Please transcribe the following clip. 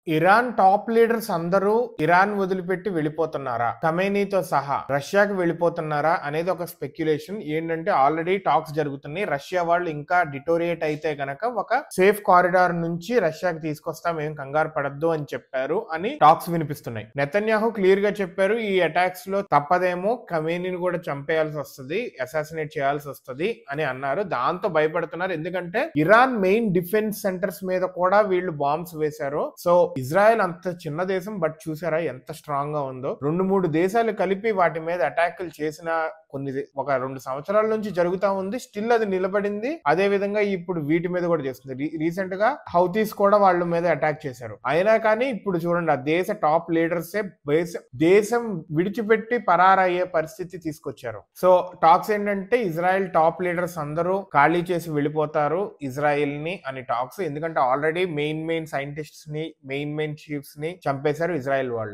Iran top leaders అందరూ Iran వదిలిపెట్టి వెళ్ళిపోతున్నారా? ఖమేనీతో సహా రష్యాకి వెళ్ళిపోతున్నారా అనేది ఒక స్పెక్యులేషన్. ఏంటంటే ఆల్రెడీ టాక్స్ జరుగుతున్నాయి. రష్యా వాళ్ళు ఇంకా డిటోరియేట్ అయితే గనక ఒక సేఫ్ కారిడార్ నుంచి రష్యాకి తీసుకొస్తాం, ఏం కంగారు పడద్దు అని చెప్పారు అని టాక్స్ వినిపిస్తున్నాయి. నెతన్యాహు క్లియర్ గా చెప్పారు, ఈ అటాక్స్ లో తప్పదేమో ఖమేనీని కూడా చంపేయాల్సి వస్తుంది, అసాసినేట్ చేయాల్సి వస్తుంది అని అన్నారు. దాంతో భయపడుతున్నారు, ఎందుకంటే ఇరాన్ మెయిన్ డిఫెన్స్ సెంటర్స్ మీద కూడా వీళ్ళు బాంబ్స్ వేశారు. సో ఇజ్రాయెల్ అంత చిన్న దేశం, బట్ చూసారా ఎంత స్ట్రాంగ్ గా ఉందో. 2-3 దేశాలు కలిపి వాటి మీద అటాక్లు చేసిన ఒక 2 సంవత్సరాల నుంచి జరుగుతా ఉంది. స్టిల్ అది నిలబడింది. అదే విధంగా ఇప్పుడు వీటి మీద కూడా చేస్తుంది. రీసెంట్ గా హౌతీస్ కూడా వాళ్ళ మీద అటాక్ చేశారు. అయినా కానీ ఇప్పుడు చూడండి, ఆ దేశ టాప్ లీడర్సే దేశం విడిచిపెట్టి పరారయ్యే పరిస్థితి తీసుకొచ్చారు. సో టాక్స్ ఏంటంటే ఇజ్రాయెల్ టాప్ లీడర్స్ అందరూ ఖాళీ చేసి వెళ్ళిపోతారు ఇజ్రాయెల్ ని అని టాక్స్. ఎందుకంటే ఆల్రెడీ మెయిన్ సైంటిస్ట్స్ ని, మెయిన్ చీఫ్స్ ని చంపేశారు ఇజ్రాయెల్ వాళ్ళు.